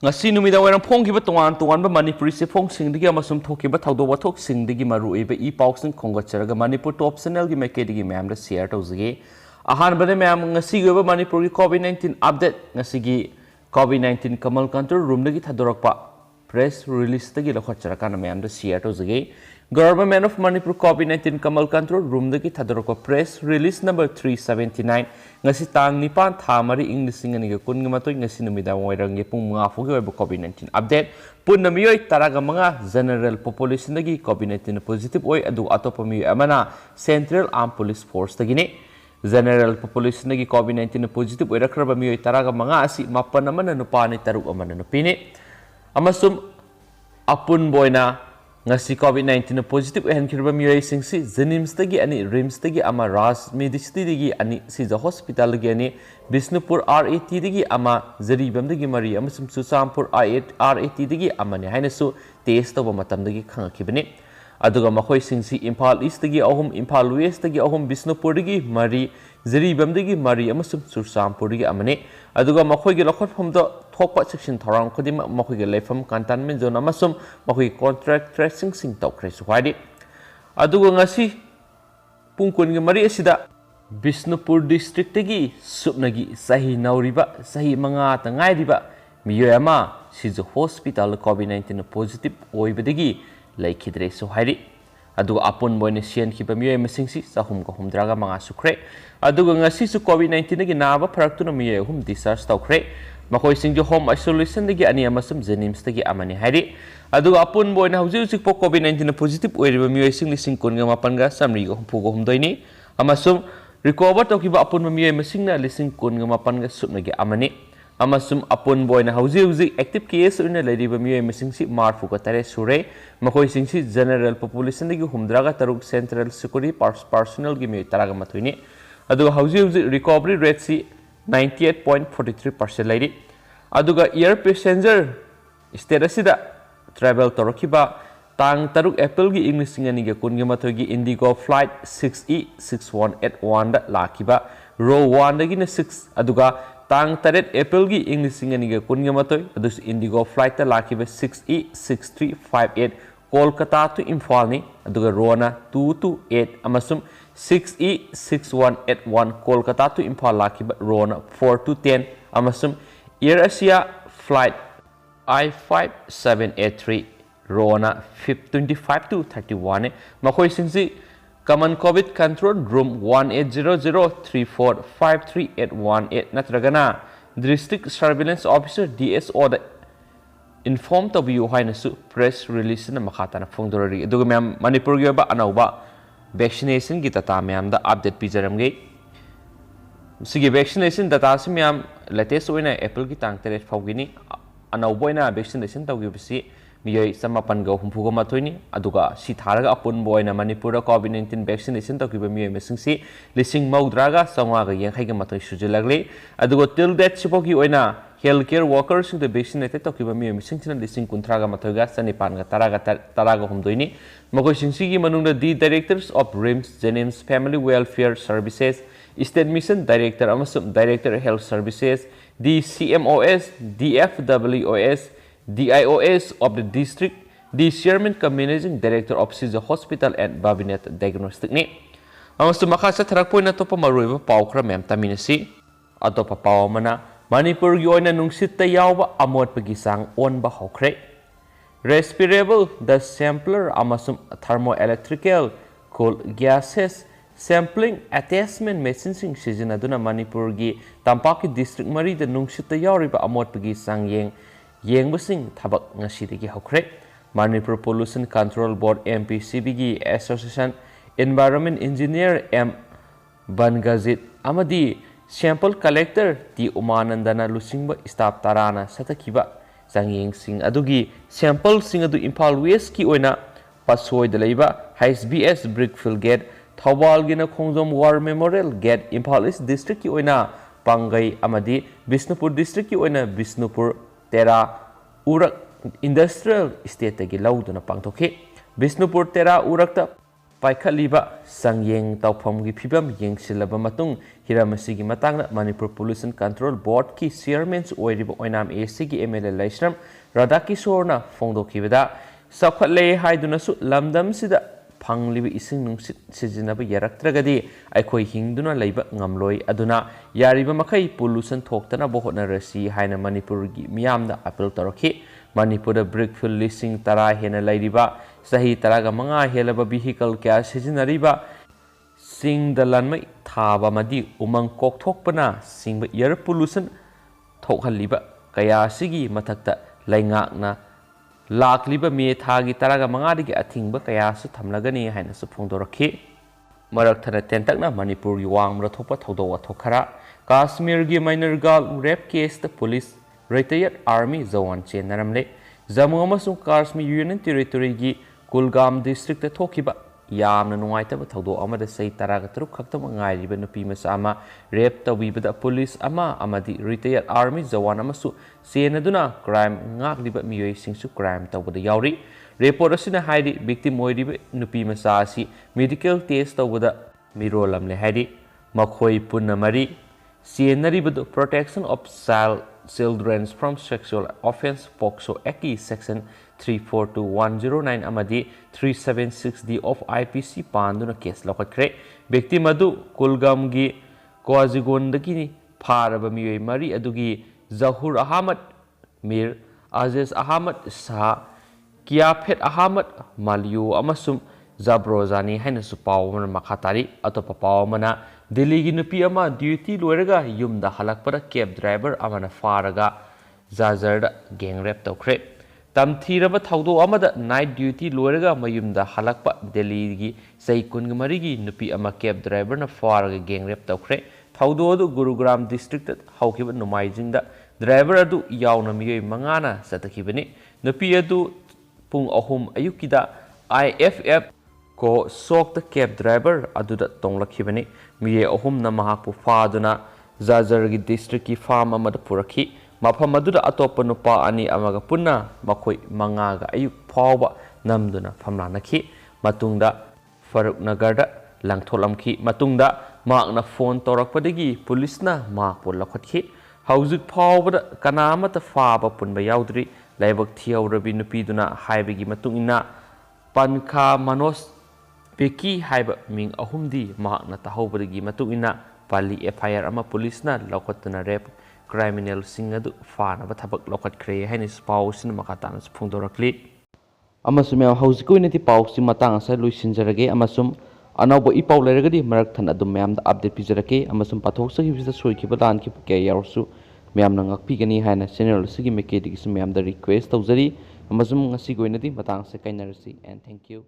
ngasi numida wairang phongkiba tongan tonganba manipuri se phongsingi amasum thokiba thawdo wathoksingi maruiba I pausing khongatcharaga manipur top channel gi makedigi ma'am da share tawzige ahanbade ma'am ngasi gi manipur gi covid-19 update ngasi gi covid-19 kamal control room dagi thadorakpa press release dagi lakhotcharakana ma'am da share tawzige Government of Manipur COVID-19 Kamal Control Room dagi thadorakpa press release number 379 ngasi tang nipan thamari English nganiga kunga matoi ngasi numida wairang pung mga fugi oiba COVID-19 update punna miyoi taraga mga general population dagi COVID-19 positive oi adu atopa miyo amana Central Armed Police Force dagi ne general population dagi COVID-19 positive oi rakraba miyoi taraga mga asi mapan amana nupani taruk amana nupine amasum apun boyna ngasi COVID-19 positive and kirba miyoi singsi Jenims dagi ani Rims dagi ama Ras Medicity dagi ani sija hospital dagi ani Bisnupur RAT dagi ama Zaribam dagi mari amasum Susampur RAT dagi ama ni hainasu test toba matam dagi khangakibani aduga makhoi singsi Imphal East dagi ahum Imphal West dagi ahum Bisnupur dagi mari Zaribam dagi mari amasum Susampur dagi amane aduga makhoi gi lakhot phomdo thokpa section thorang khodim makhoi gi leifam cantonment zone amasum makhoi contract tracing sing tawkhre suhadi aduga ngasi pungkun gi mari asida Bisnupur district tagi supnagi sahi nauriba sahi manga tangai riba miyoyama sijo hospital covid-19 positive oibadagi laikhidre suhadi aduga apun boyne sian khiba miyoy masingsi sahum ko humdraga manga sukre aduga ngasi su covid-19 gi naba pharaktuna miyoy hum discharge tawkhre makoi singjo home isolation dagi ani amasum Jenims dagi amani hairi aduga apun boyna hujik po covid-19 positive oiriba miyoy sing lising kunga mapanga samri go humpugo humdoini amasum recover tokiba apun miyoy masingna lising kunga mapanga supnagi amani amasum apun boyna hujik active case una leriba miyoy masingsi marfu ko tare sure makoi singsi general population dagi humdraga taruk central security personnel gi miyoy taraga mathoini aduga hujik recovery rate si 98.43% lady aduga air passenger state asida travel torokiba tang taruk April gi English ngani ge kunga mathogi Indigo flight 6E6181 da lakiba row 1 dagi na 6 aduga tang taret April gi English ngani ge kunga mathoi adus Indigo flight ta lakiba 6E6358 Kolkata to Imphal ni aduga rona 228 amasum 6E6181 Kolkata to Imphal lakiba rona 4210 amasum Air Asia flight I5783 rona 25 to 31 makhoi singsi common covid control room 1800345381 natragana district surveillance officer DSO da inform to you hainasu press release na makata na phongdorari aduga ma'am Manipur gi ba anauba vaccination gi data ma'am da update pijaramge sigi vaccination data si ma'am latest oina April gi tang 3 phawgini anauboina vaccination tawgi bisi miyoi samapan ga humpugo mathoini aduga si tharaga apun boina Manipur covid-19 vaccination tawkiba miyoi mesingsi lising maudraga sangwa ga yankhai ga mathoi sujilagli aduga till that sipogi oina healthcare workers the vaccinated tawkiba miyoi mesingchina lising kunthraga mathoiga sanipan ga taraga humdoini magoi singsi gi manungda the directors of Rims Jenims Family Welfare Services State Mission Director amasum Director Health Services the CMOS DFWOS DIOS of the district, the Chairman Managing Director of Siza Hospital and Babinet Diagnostic ni. Amasum makasa tarakpo na to pamaruiba paukra mem taminasi atopa pawamana Manipur gi oina nungsit ta yawba amot pagisang on ba hokre respirable the sampler amasum thermoelectrical coal gases sampling attachment machines sing aduna Manipur gi Tampaki district mari the nungsit ta yawriba amot pagisang Yengbasing tabak ngasidigi hokre Manipur Pollution Control Board MPCB gi Association Environment Engineer M Bangazit amadi sample collector ti Umanandana lusingba staff tarana satakiba sangyeng sing adugi sample sing adu Imphal West ki oina pasoi de leiba HBS Brickfield Gate Thawal gina Khongjom War Memorial Gate Imphal East District ki oina Pangai amadi Bisnupur District ki oina Bisnupur Tera Urak Industrial Estate gi lauduna pangtokhe Bisnupur Tera Urakta पाइखꯠलिबा संयेंग तौफमगी फिबम येंगसिलबा मतुंग हिरम असिगी मतंगना Manipur pollution control board की चेयरमैन ओइरिबा ओइनाम एसी एमएलए लाइश्रम राधाकिशोरना फोंदोखिबदा सखले हाइदुनसु लमदमसिदा फंगलिबा इसिंग नुंसित सिजिनबा यारक्त्रगदी अखोई हिंगदुना लैबा ngamloi aduna yariba makai pollution thoktana bohotnarasi haina manipurgi miyamda appeal torokhi manipur brickfield listing tara hena lairiba sahi taraga manga helaba vehicle kya sijinariba sing dalanmai thaba madi umang kokthokpana singba air pollution thokhalliba kaya sigi mathakta laingakna लाखलिबा मे थागी तरागा मंगादगी अथिंगबा कयासु थमलगनी हाइनसु फोंदोरखि मरकथना तेंतकना मणिपुर वांगमरा थोपा थौदो वाथोखरा काश्मीर की minor girl rape case द police retired army jawan चेनरमले जम्मू अमसुंग Kashmir union territory की Kulgam district थोखिबा यामना नुंगाइतबा थौदो अमदा सही तरागा तरुक खक्तम ngairiba nupi masa ama rape तबीबदा पुलिस अमा अमदी रिटायर्ड आर्मी जवान अमसु सेनदुना crime ngagliba miyoi singsu crime तबदा यावरी रिपोर्ट असिना हाइदि विक्टिम ओइरिबा nupi masa asi medical test तबदा मिरोलमले हाइदि मखोई पुन्ना मरी सेनरिबदु protection of children from sexual offense POCSO Act section 342(109) amadi 376D of IPC panduna case lokatre victim adu Kulgam gi Koazigonda pharaba miyoi mari adugi Zahur Ahmad Mir Aziz Ahmad Shah Kiafet Ahmad Maliu amasum Zabrozani hainasu pawman makhatari atopa pawmana Delhi gi nupi ama duty loiraga yumda halakpara cab driver amana faraga Zajarda gang rape tawkhre tamthiraba thaudo amada night duty loiraga mayumda halakpa Delhi gi sei kungamari gi nupi ama cab driver na faraga gang rape tawkhre thaudo adu Gurugram district haukiba numaijingda driver adu yauna miyoi mangana satakhibani nupi adu pung ahum ayukida IFF को सोक the cab driver अदुदा तोंगलखिबनी मिये अहुम न महापु फादुना जाजर की district की farm अमद पुरखि मफम अदुदा अतोप नुपा अनि अमगा पुन्ना मखोई मंगागा अयु फावबा नमदुना फमलानखि मतुंगदा फरुक नगरदा लंगथोलमखि मतुंगदा माकना फोन तौरकपदगी पुलिसना माकपु लखतखि हौजिक फावबदा कनामत फाबा पुनबा याउद्रि लाइबक थियौरबि नुपीदुना हाइबगी मतुंगिना पनखा Manoj Peki haiba ming ahumdi mahakna tahawbadagi matugina pali FIR ama pulisna laukatuna rep criminal singadu fana bathabak laukat kre haini spaw sin makatana phungdorakli amasum ya hauziko inati pawsi matang sa luisinjarage amasum anawbo ipaw leragadi marak than adum mayam da update pijarake amasum pathok sagi bisa soikiba dan ki ke yarsu mayam na ngakpi gani haina channel sigi meke digi mayam da request tawjari amasum ngasi goinati matang sa kainarasi and thank you.